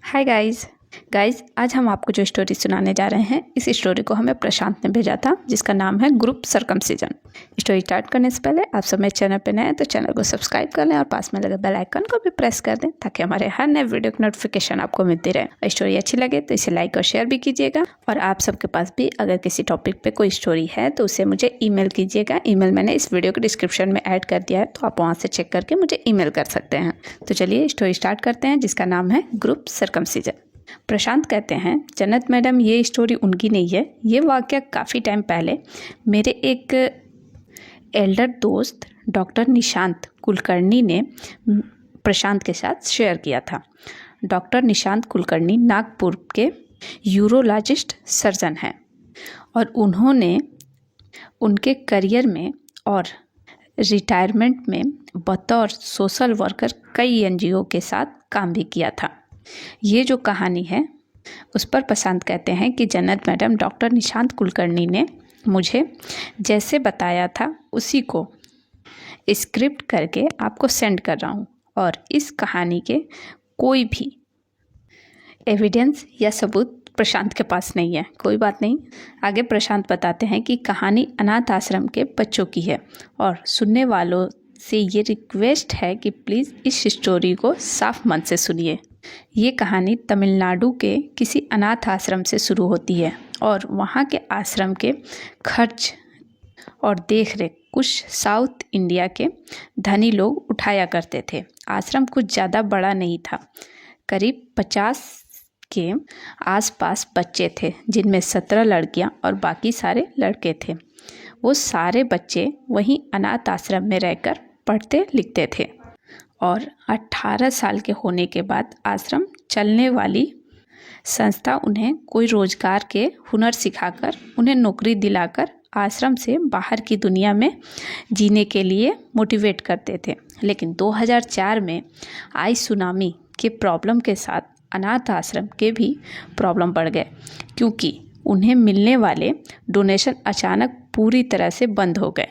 Hi guys आज हम आपको जो स्टोरी सुनाने जा रहे हैं, इस स्टोरी को हमें प्रशांत ने भेजा था, जिसका नाम है ग्रुप सर्कमसिजन। स्टोरी स्टार्ट करने से पहले आप सब मेरे चैनल पर नए हैं तो चैनल को सब्सक्राइब कर लें और पास में लगे बेल आइकन को भी प्रेस कर दें, ताकि हमारे हर नए वीडियो की नोटिफिकेशन आपको मिलती रहे। स्टोरी अच्छी लगे तो इसे लाइक और शेयर भी कीजिएगा। और आप सबके पास भी अगर किसी टॉपिक पे कोई स्टोरी है तो उसे मुझे ईमेल कीजिएगा। ईमेल मैंने इस वीडियो के डिस्क्रिप्शन में ऐड कर दिया है, तो आप वहाँ से चेक करके मुझे ईमेल कर सकते हैं। तो चलिए स्टोरी स्टार्ट करते हैं, जिसका नाम है ग्रुप सर्कमसिजन। प्रशांत कहते हैं, जन्नत मैडम, ये स्टोरी उनकी नहीं है। ये वाक़या काफ़ी टाइम पहले मेरे एक एल्डर दोस्त डॉक्टर निशांत कुलकर्णी ने प्रशांत के साथ शेयर किया था। डॉक्टर निशांत कुलकर्णी नागपुर के यूरोलॉजिस्ट सर्जन हैं और उन्होंने उनके करियर में और रिटायरमेंट में बतौर सोशल वर्कर कई एनजीओ के साथ काम भी किया था। ये जो कहानी है उस पर प्रशांत कहते हैं कि जन्नत मैडम, डॉक्टर निशांत कुलकर्णी ने मुझे जैसे बताया था उसी को स्क्रिप्ट करके आपको सेंड कर रहा हूँ, और इस कहानी के कोई भी एविडेंस या सबूत प्रशांत के पास नहीं है। कोई बात नहीं। आगे प्रशांत बताते हैं कि कहानी अनाथ आश्रम के बच्चों की है और सुनने वालों से ये रिक्वेस्ट है कि प्लीज़ इस स्टोरी को साफ मन से सुनिए। ये कहानी तमिलनाडु के किसी अनाथ आश्रम से शुरू होती है और वहाँ के आश्रम के खर्च और देखरेख कुछ साउथ इंडिया के धनी लोग उठाया करते थे। आश्रम कुछ ज़्यादा बड़ा नहीं था, करीब 50 के आसपास बच्चे थे, जिनमें 17 लड़कियाँ और बाकी सारे लड़के थे। वो सारे बच्चे वहीं अनाथ आश्रम में रहकर पढ़ते लिखते थे और 18 साल के होने के बाद आश्रम चलने वाली संस्था उन्हें कोई रोजगार के हुनर सिखाकर उन्हें नौकरी दिलाकर आश्रम से बाहर की दुनिया में जीने के लिए मोटिवेट करते थे। लेकिन 2004 में आई सुनामी के प्रॉब्लम के साथ अनाथ आश्रम के भी प्रॉब्लम बढ़ गए, क्योंकि उन्हें मिलने वाले डोनेशन अचानक पूरी तरह से बंद हो गए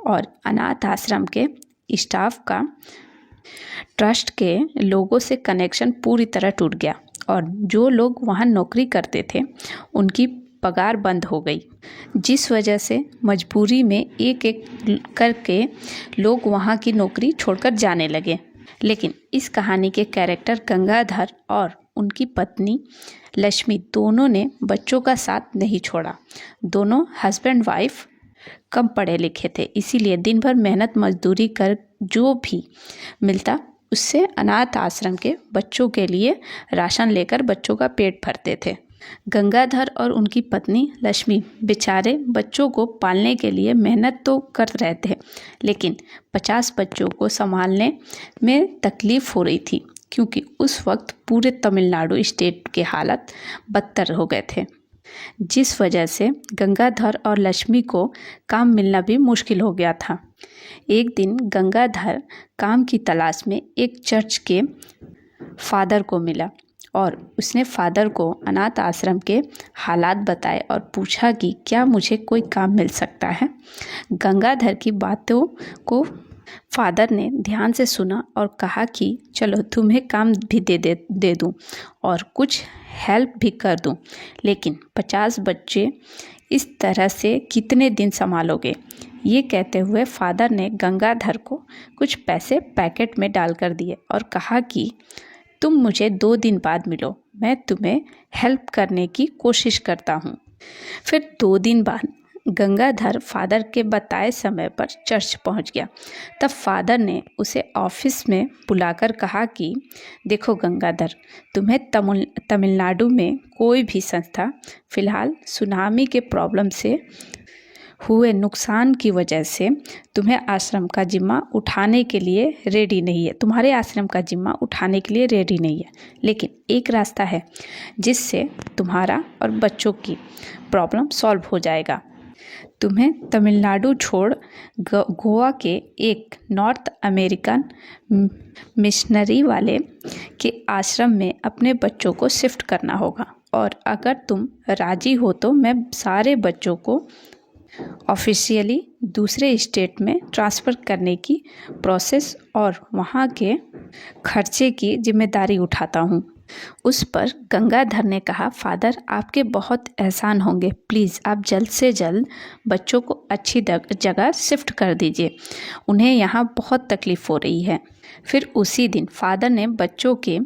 और अनाथ आश्रम के स्टाफ का ट्रस्ट के लोगों से कनेक्शन पूरी तरह टूट गया और जो लोग वहाँ नौकरी करते थे उनकी पगार बंद हो गई, जिस वजह से मजबूरी में एक एक करके लोग वहाँ की नौकरी छोड़कर जाने लगे। लेकिन इस कहानी के कैरेक्टर गंगाधर और उनकी पत्नी लक्ष्मी दोनों ने बच्चों का साथ नहीं छोड़ा। दोनों हस्बैंड वाइफ कम पढ़े लिखे थे, इसीलिए दिन भर मेहनत मजदूरी कर जो भी मिलता उससे अनाथ आश्रम के बच्चों के लिए राशन लेकर बच्चों का पेट भरते थे। गंगाधर और उनकी पत्नी लक्ष्मी बेचारे बच्चों को पालने के लिए मेहनत तो कर रहे थे, लेकिन 50 बच्चों को संभालने में तकलीफ हो रही थी, क्योंकि उस वक्त पूरे तमिलनाडु स्टेट के हालत बदतर हो गए थे, जिस वजह से गंगाधर और लक्ष्मी को काम मिलना भी मुश्किल हो गया था। एक दिन गंगाधर काम की तलाश में एक चर्च के फादर को मिला और उसने फादर को अनाथ आश्रम के हालात बताए और पूछा कि क्या मुझे कोई काम मिल सकता है। गंगाधर की बातों को फादर ने ध्यान से सुना और कहा कि चलो तुम्हें काम भी दे दूं और कुछ हेल्प भी कर दूं, लेकिन 50 बच्चे इस तरह से कितने दिन संभालोगे। ये कहते हुए फादर ने गंगाधर को कुछ पैसे पैकेट में डालकर दिए और कहा कि तुम मुझे 2 दिन बाद मिलो, मैं तुम्हें हेल्प करने की कोशिश करता हूँ। फिर 2 दिन बाद गंगाधर फादर के बताए समय पर चर्च पहुंच गया। तब फादर ने उसे ऑफिस में बुलाकर कहा कि देखो गंगाधर, तुम्हें तमिलनाडु में कोई भी संस्था फिलहाल सुनामी के प्रॉब्लम से हुए नुकसान की वजह से तुम्हें आश्रम का जिम्मा उठाने के लिए रेडी नहीं है, तुम्हारे आश्रम का जिम्मा उठाने के लिए रेडी नहीं है। लेकिन एक रास्ता है जिससे तुम्हारा और बच्चों की प्रॉब्लम सॉल्व हो जाएगा। तुम्हें तमिलनाडु छोड़ गोवा के एक नॉर्थ अमेरिकन मिशनरी वाले के आश्रम में अपने बच्चों को शिफ्ट करना होगा, और अगर तुम राजी हो तो मैं सारे बच्चों को ऑफिशियली दूसरे स्टेट में ट्रांसफ़र करने की प्रोसेस और वहाँ के खर्चे की जिम्मेदारी उठाता हूँ। उस पर गंगाधर ने कहा, फादर आपके बहुत एहसान होंगे, प्लीज़ आप जल्द से जल्द बच्चों को अच्छी जगह शिफ्ट कर दीजिए, उन्हें यहाँ बहुत तकलीफ़ हो रही है। फिर उसी दिन फादर ने बच्चों के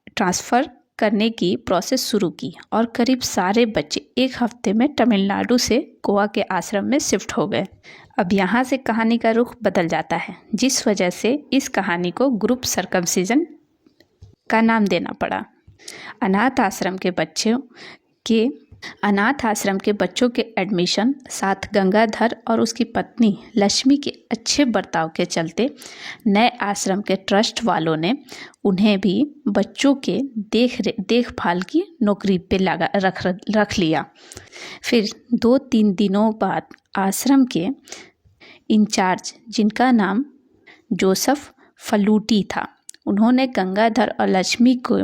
ट्रांसफ़र करने की प्रोसेस शुरू की और करीब सारे बच्चे एक हफ्ते में तमिलनाडु से गोवा के आश्रम में शिफ्ट हो गए। अब यहाँ से कहानी का रुख बदल जाता है, जिस वजह से इस कहानी को ग्रुप सर्कमसिजन का नाम देना पड़ा। अनाथ आश्रम के बच्चों के एडमिशन साथ गंगाधर और उसकी पत्नी लक्ष्मी के अच्छे बर्ताव के चलते नए आश्रम के ट्रस्ट वालों ने उन्हें भी बच्चों के देखभाल की नौकरी पे रख लिया। फिर 2-3 दिनों बाद आश्रम के इंचार्ज, जिनका नाम जोसेफ फलूटी था, उन्होंने गंगाधर और लक्ष्मी को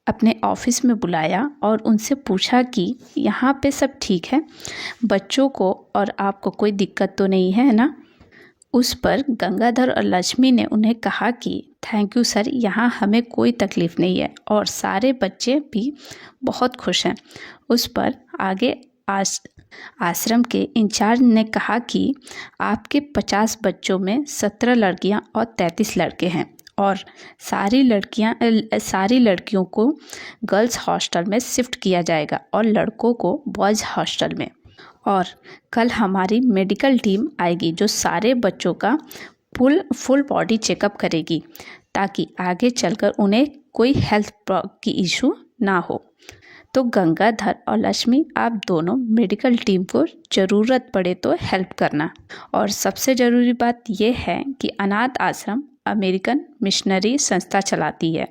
अपने ऑफिस में बुलाया और उनसे पूछा कि यहाँ पे सब ठीक है, बच्चों को और आपको कोई दिक्कत तो नहीं है ना। उस पर गंगाधर और लक्ष्मी ने उन्हें कहा कि थैंक यू सर, यहाँ हमें कोई तकलीफ़ नहीं है और सारे बच्चे भी बहुत खुश हैं। उस पर आगे आश्रम के इंचार्ज ने कहा कि आपके 50 बच्चों में 17 लड़कियाँ और 33 लड़के हैं और सारी लड़कियों को गर्ल्स हॉस्टल में शिफ्ट किया जाएगा और लड़कों को बॉयज़ हॉस्टल में। और कल हमारी मेडिकल टीम आएगी जो सारे बच्चों का फुल बॉडी चेकअप करेगी ताकि आगे चलकर उन्हें कोई हेल्थ की इशू ना हो। तो गंगाधर और लक्ष्मी, आप दोनों मेडिकल टीम को ज़रूरत पड़े तो हेल्प करना। और सबसे ज़रूरी बात यह है कि अनाथ आश्रम अमेरिकन मिशनरी संस्था चलाती है,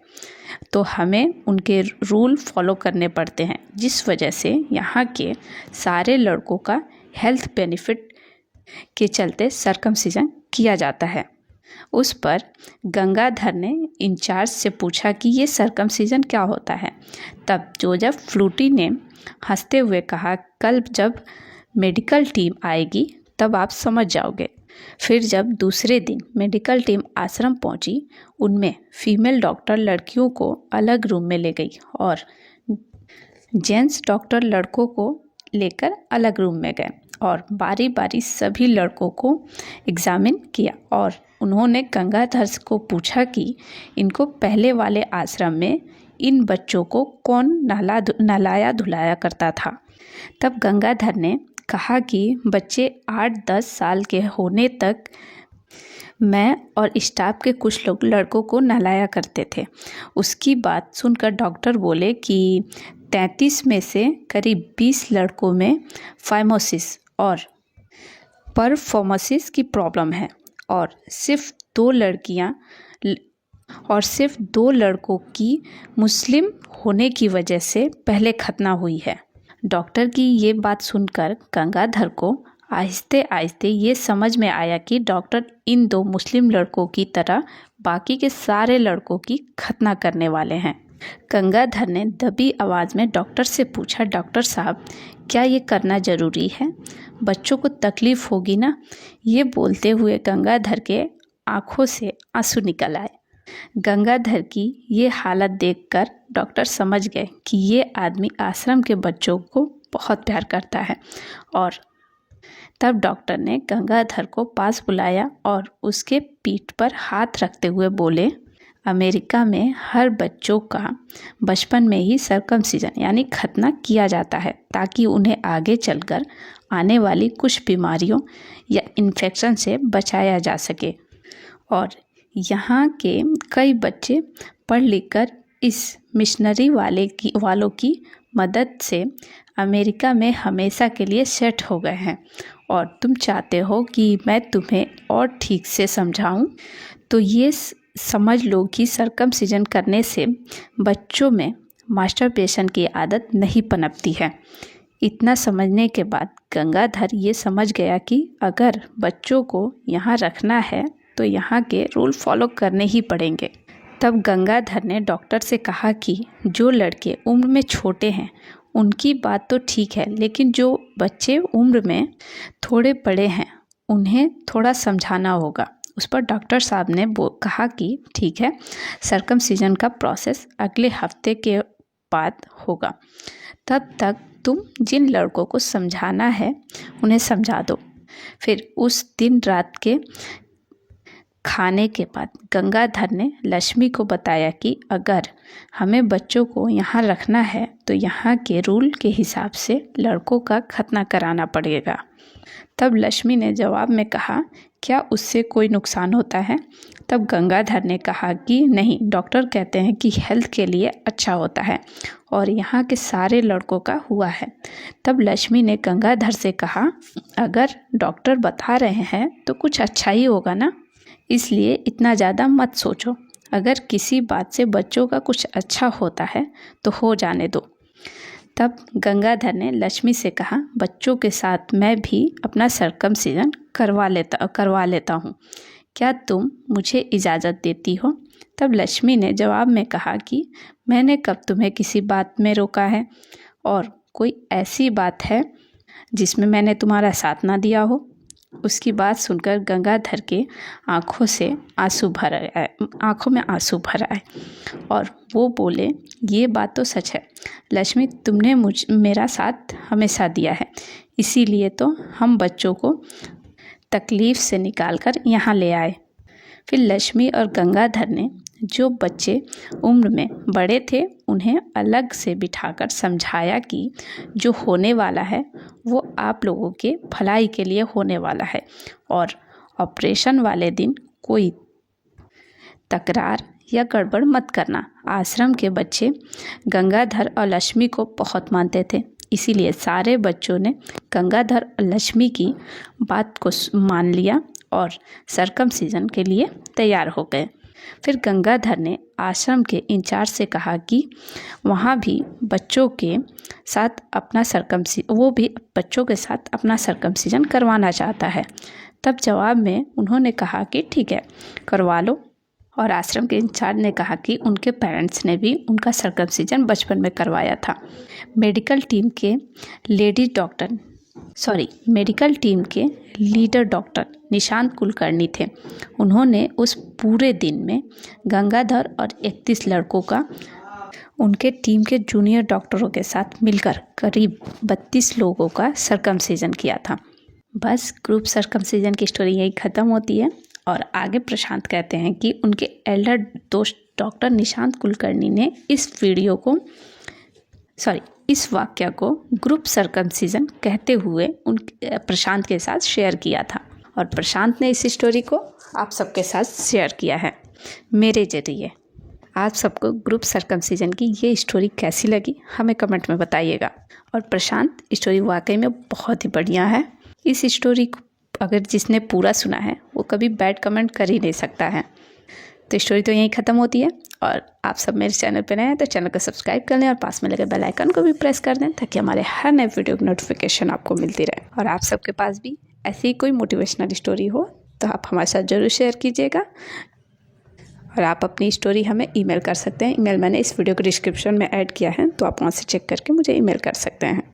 तो हमें उनके रूल फॉलो करने पड़ते हैं, जिस वजह से यहाँ के सारे लड़कों का हेल्थ बेनिफिट के चलते सर्कमसिजन किया जाता है। उस पर गंगाधर ने इंचार्ज से पूछा कि ये सर्कमसिजन क्या होता है। तब जोसेफ फ्लूटी ने हंसते हुए कहा, कल जब मेडिकल टीम आएगी तब आप समझ जाओगे। फिर जब दूसरे दिन मेडिकल टीम आश्रम पहुंची, उनमें फीमेल डॉक्टर लड़कियों को अलग रूम में ले गई और जेंट्स डॉक्टर लड़कों को लेकर अलग रूम में गए और बारी बारी सभी लड़कों को एग्जामिन किया। और उन्होंने गंगाधर को पूछा कि इनको पहले वाले आश्रम में इन बच्चों को कौन नहलाया धुलाया करता था। तब गंगाधर ने कहा कि बच्चे 8-10 साल के होने तक मैं और स्टाफ के कुछ लोग लड़कों को नहलाया करते थे। उसकी बात सुनकर डॉक्टर बोले कि 33 में से करीब 20 लड़कों में फाइमोसिस और परफॉर्मसिस की प्रॉब्लम है और सिर्फ 2 लड़कों की मुस्लिम होने की वजह से पहले खतना हुई है। डॉक्टर की ये बात सुनकर गंगाधर को आहिस्ते आहिस्ते ये समझ में आया कि डॉक्टर इन 2 मुस्लिम लड़कों की तरह बाकी के सारे लड़कों की खतना करने वाले हैं। गंगाधर ने दबी आवाज़ में डॉक्टर से पूछा, डॉक्टर साहब क्या ये करना ज़रूरी है? बच्चों को तकलीफ़ होगी ना? ये बोलते हुए गंगाधर के आँखों से आंसू निकल आए। गंगाधर की ये हालत देखकर डॉक्टर समझ गए कि ये आदमी आश्रम के बच्चों को बहुत प्यार करता है और तब डॉक्टर ने गंगाधर को पास बुलाया और उसके पीठ पर हाथ रखते हुए बोले, अमेरिका में हर बच्चों का बचपन में ही सर्कमसिजन यानी खतना किया जाता है ताकि उन्हें आगे चलकर आने वाली कुछ बीमारियों या इन्फेक्शन से बचाया जा सके। और यहाँ के कई बच्चे पढ़ लिखकर इस मिशनरी वालों की मदद से अमेरिका में हमेशा के लिए सेट हो गए हैं। और तुम चाहते हो कि मैं तुम्हें और ठीक से समझाऊं, तो ये समझ लो कि सर्कमसिजन करने से बच्चों में मास्टरबेशन की आदत नहीं पनपती है। इतना समझने के बाद गंगाधर ये समझ गया कि अगर बच्चों को यहाँ रखना है तो यहाँ के रूल फॉलो करने ही पड़ेंगे। तब गंगाधर ने डॉक्टर से कहा कि जो लड़के उम्र में छोटे हैं उनकी बात तो ठीक है, लेकिन जो बच्चे उम्र में थोड़े बड़े हैं उन्हें थोड़ा समझाना होगा उस पर डॉक्टर साहब ने कहा कि ठीक है, सर्कमसिजन का प्रोसेस अगले हफ्ते के बाद होगा, तब तक तुम जिन लड़कों को समझाना है उन्हें समझा दो। फिर उस दिन रात के खाने के बाद गंगाधर ने लक्ष्मी को बताया कि अगर हमें बच्चों को यहाँ रखना है तो यहाँ के रूल के हिसाब से लड़कों का खतना कराना पड़ेगा। तब लक्ष्मी ने जवाब में कहा, क्या उससे कोई नुकसान होता है? तब गंगाधर ने कहा कि नहीं, डॉक्टर कहते हैं कि हेल्थ के लिए अच्छा होता है और यहाँ के सारे लड़कों का हुआ है। तब लक्ष्मी ने गंगाधर से कहा, अगर डॉक्टर बता रहे हैं तो कुछ अच्छा ही होगा ना, इसलिए इतना ज़्यादा मत सोचो। अगर किसी बात से बच्चों का कुछ अच्छा होता है तो हो जाने दो। तब गंगाधर ने लक्ष्मी से कहा, बच्चों के साथ मैं भी अपना सर्कमसिजन करवा लेता हूँ, क्या तुम मुझे इजाज़त देती हो? तब लक्ष्मी ने जवाब में कहा कि मैंने कब तुम्हें किसी बात में रोका है, और कोई ऐसी बात है जिसमें मैंने तुम्हारा साथ ना दिया हो? उसकी बात सुनकर गंगाधर के आँखों में आंसू भर आए और वो बोले, ये बात तो सच है लक्ष्मी, तुमने मेरा साथ हमेशा दिया है, इसीलिए तो हम बच्चों को तकलीफ़ से निकालकर यहाँ ले आए। फिर लक्ष्मी और गंगाधर ने जो बच्चे उम्र में बड़े थे उन्हें अलग से बिठाकर समझाया कि जो होने वाला है वो आप लोगों के भलाई के लिए होने वाला है और ऑपरेशन वाले दिन कोई तकरार या गड़बड़ मत करना। आश्रम के बच्चे गंगाधर और लक्ष्मी को बहुत मानते थे, इसीलिए सारे बच्चों ने गंगाधर और लक्ष्मी की बात को मान लिया और सर्कमसिजन के लिए तैयार हो गए। फिर गंगाधर ने आश्रम के इंचार्ज से कहा कि वहाँ भी बच्चों के साथ अपना सर्कमसिजन करवाना चाहता है। तब जवाब में उन्होंने कहा कि ठीक है, करवा लो। और आश्रम के इंचार्ज ने कहा कि उनके पेरेंट्स ने भी उनका सर्कमसिजन बचपन में करवाया था। मेडिकल टीम के लीडर डॉक्टर निशांत कुलकर्णी थे। उन्होंने उस पूरे दिन में गंगाधर और 31 लड़कों का उनके टीम के जूनियर डॉक्टरों के साथ मिलकर करीब 32 लोगों का सर्कमसिजन किया था। बस ग्रुप सर्कमसिजन की स्टोरी यही ख़त्म होती है और आगे प्रशांत कहते हैं कि उनके एल्डर दोस्त डॉक्टर निशांत कुलकर्णी ने इस वाक्य को ग्रुप सर्कमसिजन कहते हुए प्रशांत के साथ शेयर किया था और प्रशांत ने इस स्टोरी को आप सबके साथ शेयर किया है मेरे जरिए। आप सबको ग्रुप सर्कमसिजन की ये स्टोरी कैसी लगी हमें कमेंट में बताइएगा। और प्रशांत, स्टोरी वाकई में बहुत ही बढ़िया है। इस स्टोरी को अगर जिसने पूरा सुना है वो कभी बैड कमेंट कर ही नहीं सकता है। तो स्टोरी तो यहीं ख़त्म होती है और आप सब मेरे चैनल पर नए हैं तो चैनल को सब्सक्राइब कर लें और पास में लगे बेल आइकन को भी प्रेस कर दें ताकि हमारे हर नए वीडियो की नोटिफिकेशन आपको मिलती रहे। और आप सबके पास भी ऐसी ही कोई मोटिवेशनल स्टोरी हो तो आप हमारे साथ ज़रूर शेयर कीजिएगा और आप अपनी स्टोरी हमें ईमेल कर सकते हैं। ईमेल मैंने इस वीडियो के डिस्क्रिप्शन में ऐड किया है, तो आप वहाँ से चेक करके मुझे ईमेल कर सकते हैं।